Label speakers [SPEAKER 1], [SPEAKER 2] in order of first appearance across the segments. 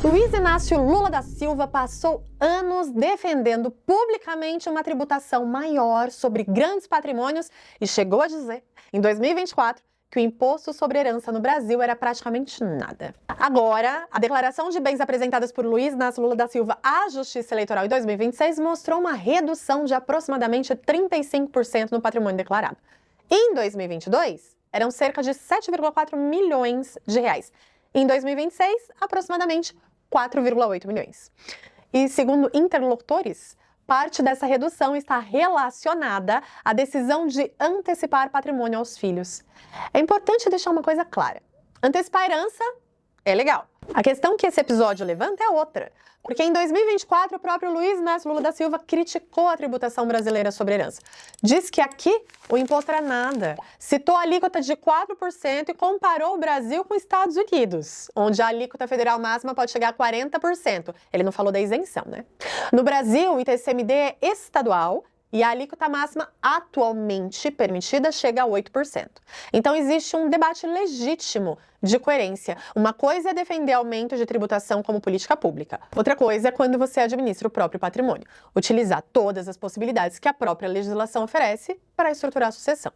[SPEAKER 1] Luiz Inácio Lula da Silva passou anos defendendo publicamente uma tributação maior sobre grandes patrimônios e chegou a dizer, em 2024, que o imposto sobre herança no Brasil era praticamente nada. Agora, a declaração de bens apresentadas por Luiz Inácio Lula da Silva à Justiça Eleitoral em 2026 mostrou uma redução de aproximadamente 35% no patrimônio declarado. Em 2022, eram cerca de 7,4 milhões de reais. Em 2026, aproximadamente 4,8 milhões. E segundo interlocutores, parte dessa redução está relacionada à decisão de antecipar patrimônio aos filhos. É importante deixar uma coisa clara. Antecipar a herança é legal. A questão que esse episódio levanta é outra. Porque em 2024, o próprio Luiz Inácio Lula da Silva criticou a tributação brasileira sobre herança. Diz que aqui o imposto era nada. Citou a alíquota de 4% e comparou o Brasil com os Estados Unidos, onde a alíquota federal máxima pode chegar a 40%. Ele não falou da isenção, né? No Brasil, o ITCMD é estadual e a alíquota máxima atualmente permitida chega a 8%. Então existe um debate legítimo de coerência. Uma coisa é defender aumento de tributação como política pública. Outra coisa é quando você administra o próprio patrimônio. Utilizar todas as possibilidades que a própria legislação oferece para estruturar a sucessão.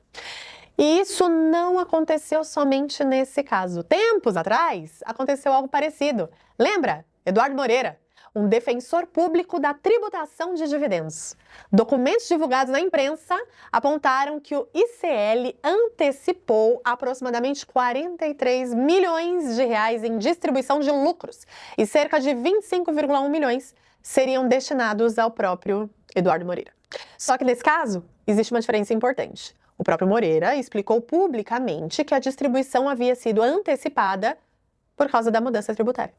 [SPEAKER 1] E isso não aconteceu somente nesse caso. Tempos atrás, aconteceu algo parecido. Lembra? Eduardo Moreira, um defensor público da tributação de dividendos. Documentos divulgados na imprensa apontaram que o ICL antecipou aproximadamente 43 milhões de reais em distribuição de lucros e cerca de 25,1 milhões seriam destinados ao próprio Eduardo Moreira. Só que nesse caso, existe uma diferença importante. O próprio Moreira explicou publicamente que a distribuição havia sido antecipada por causa da mudança tributária.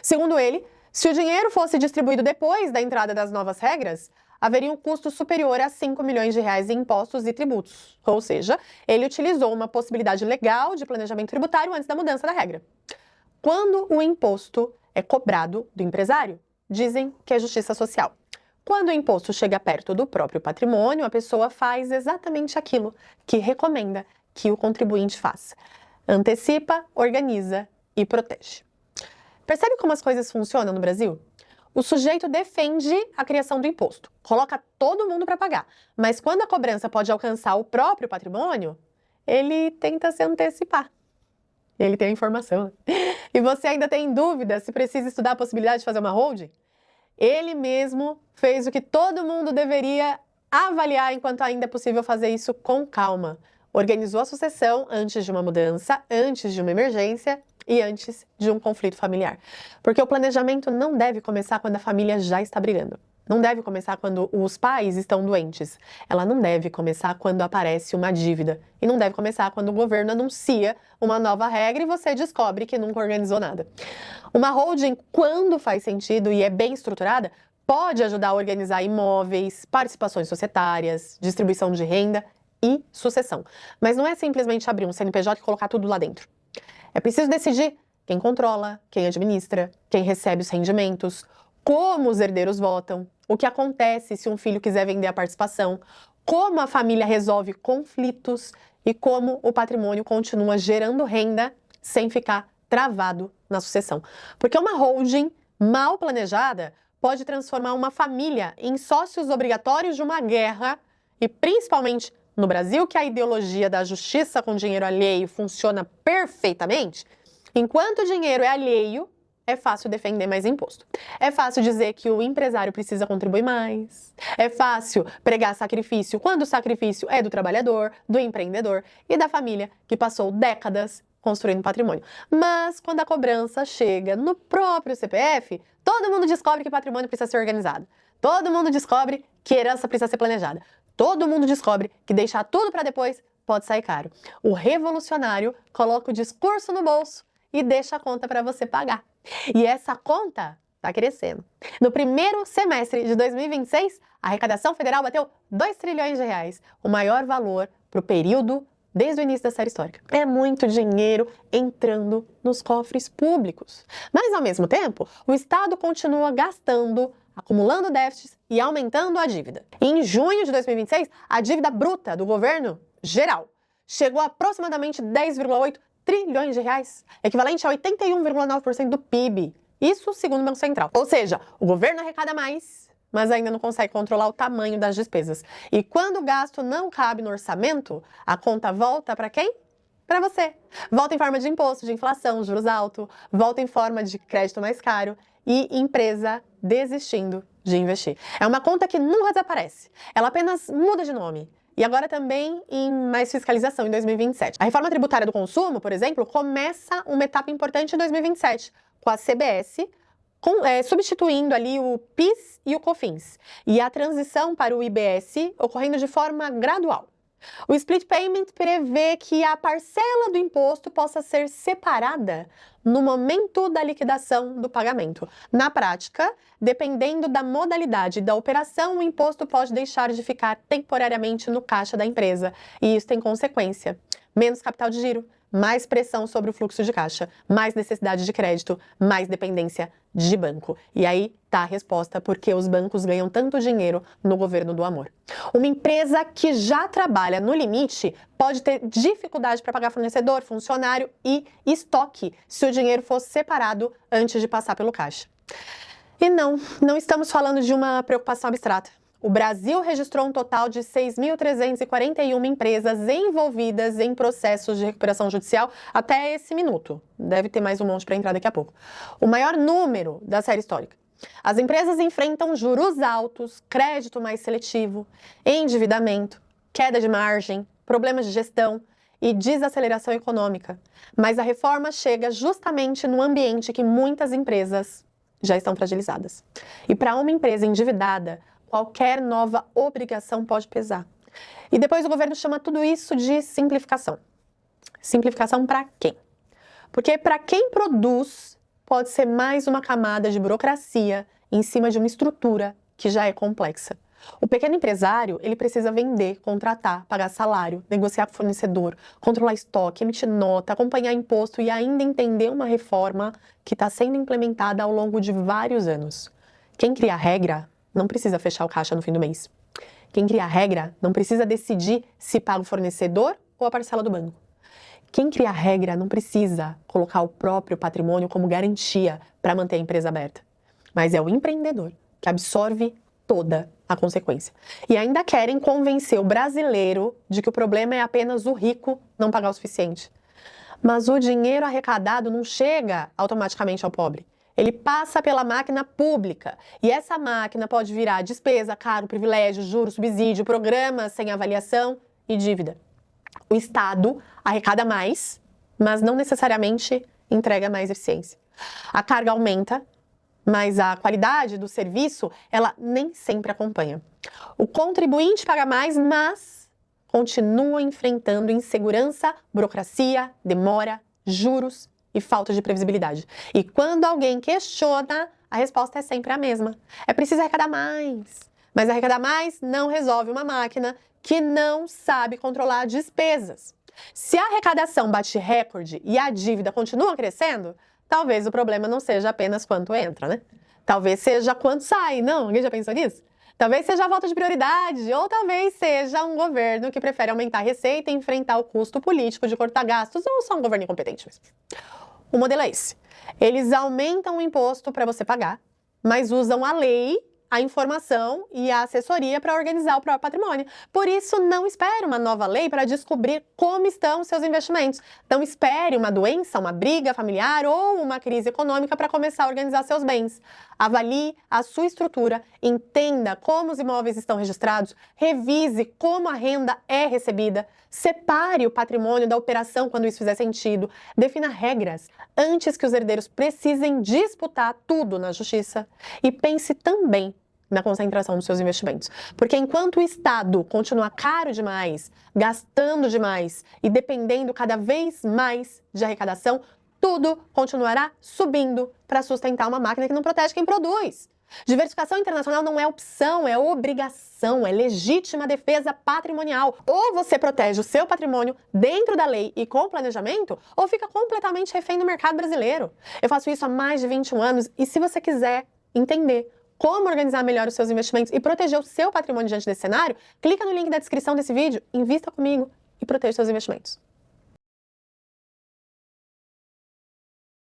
[SPEAKER 1] Segundo ele, se o dinheiro fosse distribuído depois da entrada das novas regras, haveria um custo superior a 5 milhões de reais em impostos e tributos. Ou seja, ele utilizou uma possibilidade legal de planejamento tributário antes da mudança da regra. Quando o imposto é cobrado do empresário, dizem que é justiça social. Quando o imposto chega perto do próprio patrimônio, a pessoa faz exatamente aquilo que recomenda que o contribuinte faça. Antecipa, organiza e protege. Percebe como as coisas funcionam no Brasil? O sujeito defende a criação do imposto, coloca todo mundo para pagar, mas quando a cobrança pode alcançar o próprio patrimônio, ele tenta se antecipar. Ele tem a informação. E você ainda tem dúvida se precisa estudar a possibilidade de fazer uma holding? Ele mesmo fez o que todo mundo deveria avaliar enquanto ainda é possível fazer isso com calma. Organizou a sucessão antes de uma mudança, antes de uma emergência e antes de um conflito familiar. Porque o planejamento não deve começar quando a família já está brigando. Não deve começar quando os pais estão doentes. Ela não deve começar quando aparece uma dívida. E não deve começar quando o governo anuncia uma nova regra e você descobre que nunca organizou nada. Uma holding, quando faz sentido e é bem estruturada, pode ajudar a organizar imóveis, participações societárias, distribuição de renda e sucessão. Mas não é simplesmente abrir um CNPJ e colocar tudo lá dentro. É preciso decidir quem controla, quem administra, quem recebe os rendimentos, como os herdeiros votam, o que acontece se um filho quiser vender a participação, como a família resolve conflitos e como o patrimônio continua gerando renda sem ficar travado na sucessão. Porque uma holding mal planejada pode transformar uma família em sócios obrigatórios de uma guerra e principalmente no Brasil, que a ideologia da justiça com dinheiro alheio funciona perfeitamente, enquanto o dinheiro é alheio, é fácil defender mais imposto. É fácil dizer que o empresário precisa contribuir mais. É fácil pregar sacrifício quando o sacrifício é do trabalhador, do empreendedor e da família que passou décadas construindo patrimônio. Mas quando a cobrança chega no próprio CPF, todo mundo descobre que patrimônio precisa ser organizado. Todo mundo descobre que herança precisa ser planejada. Todo mundo descobre que deixar tudo para depois pode sair caro. O revolucionário coloca o discurso no bolso e deixa a conta para você pagar. E essa conta está crescendo. No primeiro semestre de 2026, a arrecadação federal bateu 2 trilhões de reais, o maior valor para o período desde o início da série histórica. É muito dinheiro entrando nos cofres públicos. Mas, ao mesmo tempo, o Estado continua gastando, acumulando déficits e aumentando a dívida. Em junho de 2026, a dívida bruta do governo geral chegou a aproximadamente 10,8 trilhões de reais, equivalente a 81,9% do PIB. Isso segundo o Banco Central. Ou seja, o governo arrecada mais, mas ainda não consegue controlar o tamanho das despesas. E quando o gasto não cabe no orçamento, a conta volta para quem? Para você. Volta em forma de imposto, de inflação, juros altos, volta em forma de crédito mais caro e empresa desistindo de investir. É uma conta que nunca desaparece, ela apenas muda de nome. E agora também em mais fiscalização em 2027. A reforma tributária do consumo, por exemplo, começa uma etapa importante em 2027, com a CBS substituindo ali o PIS e o COFINS, e a transição para o IBS ocorrendo de forma gradual. O split payment prevê que a parcela do imposto possa ser separada no momento da liquidação do pagamento. Na prática, dependendo da modalidade da operação, o imposto pode deixar de ficar temporariamente no caixa da empresa. E isso tem consequência: menos capital de giro, mais pressão sobre o fluxo de caixa, mais necessidade de crédito, mais dependência de banco. E aí tá a resposta porque os bancos ganham tanto dinheiro no governo do amor. Uma empresa que já trabalha no limite pode ter dificuldade para pagar fornecedor, funcionário e estoque se o dinheiro fosse separado antes de passar pelo caixa. E não estamos falando de uma preocupação abstrata. O Brasil registrou um total de 6.341 empresas envolvidas em processos de recuperação judicial até esse minuto. Deve ter mais um monte para entrar daqui a pouco. O maior número da série histórica. As empresas enfrentam juros altos, crédito mais seletivo, endividamento, queda de margem, problemas de gestão e desaceleração econômica. Mas a reforma chega justamente no ambiente que muitas empresas já estão fragilizadas. E para uma empresa endividada, qualquer nova obrigação pode pesar. E depois o governo chama tudo isso de simplificação. Simplificação para quem? Porque para quem produz, pode ser mais uma camada de burocracia em cima de uma estrutura que já é complexa. O pequeno empresário, ele precisa vender, contratar, pagar salário, negociar com o fornecedor, controlar estoque, emitir nota, acompanhar imposto e ainda entender uma reforma que está sendo implementada ao longo de vários anos. Quem cria a regra não precisa fechar o caixa no fim do mês. Quem cria a regra não precisa decidir se paga o fornecedor ou a parcela do banco. Quem cria a regra não precisa colocar o próprio patrimônio como garantia para manter a empresa aberta. Mas é o empreendedor que absorve toda a consequência. E ainda querem convencer o brasileiro de que o problema é apenas o rico não pagar o suficiente. Mas o dinheiro arrecadado não chega automaticamente ao pobre. Ele passa pela máquina pública e essa máquina pode virar despesa, cargo, privilégio, juros, subsídio, programas sem avaliação e dívida. O Estado arrecada mais, mas não necessariamente entrega mais eficiência. A carga aumenta, mas a qualidade do serviço, ela nem sempre acompanha. O contribuinte paga mais, mas continua enfrentando insegurança, burocracia, demora, juros e falta de previsibilidade. E quando alguém questiona, a resposta é sempre a mesma. É preciso arrecadar mais. Mas arrecadar mais não resolve uma máquina que não sabe controlar despesas. Se a arrecadação bate recorde e a dívida continua crescendo, talvez o problema não seja apenas quanto entra, né? Talvez seja quanto sai. Não, alguém já pensou nisso? Talvez seja a falta de prioridade, ou talvez seja um governo que prefere aumentar a receita e enfrentar o custo político de cortar gastos, ou só um governo incompetente mesmo. O modelo é esse. Eles aumentam o imposto para você pagar, mas usam a lei, a informação e a assessoria para organizar o próprio patrimônio. Por isso, não espere uma nova lei para descobrir como estão os seus investimentos. Não espere uma doença, uma briga familiar ou uma crise econômica para começar a organizar seus bens. Avalie a sua estrutura, entenda como os imóveis estão registrados, revise como a renda é recebida, separe o patrimônio da operação quando isso fizer sentido, defina regras antes que os herdeiros precisem disputar tudo na justiça e pense também na concentração dos seus investimentos. Porque enquanto o Estado continuar caro demais, gastando demais e dependendo cada vez mais de arrecadação, tudo continuará subindo para sustentar uma máquina que não protege quem produz. Diversificação internacional não é opção, é obrigação, é legítima defesa patrimonial. Ou você protege o seu patrimônio dentro da lei e com planejamento, ou fica completamente refém do mercado brasileiro. Eu faço isso há mais de 21 anos e se você quiser entender como organizar melhor os seus investimentos e proteger o seu patrimônio diante desse cenário, clica no link da descrição desse vídeo, invista comigo e proteja seus investimentos.